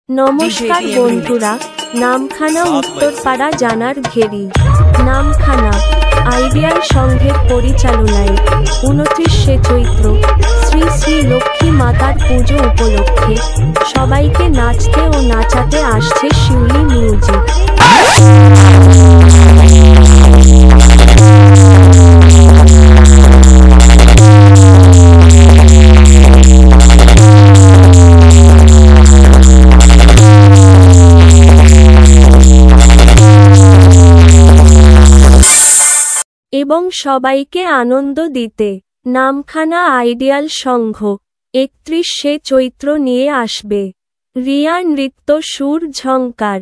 নমস্কার বন্ধুরা, নামখানা উত্তরপাড়া জানার ঘেরি নামখানা আইডিয়াল সংঘের পরিচালনায় 29শে চৈত্র শ্রী শ্রী লক্ষ্মী মাতার পুজো উপলক্ষে সবাইকে নাচতে ও নাচাতে আসছে শিউলি মিউজিক। এবং সবাইকে আনন্দ দিতে নামখানা আইডিয়াল সংঘ 31শে চৈত্র নিয়ে আসবে রিয়া নৃত্য সুর ঝংকার।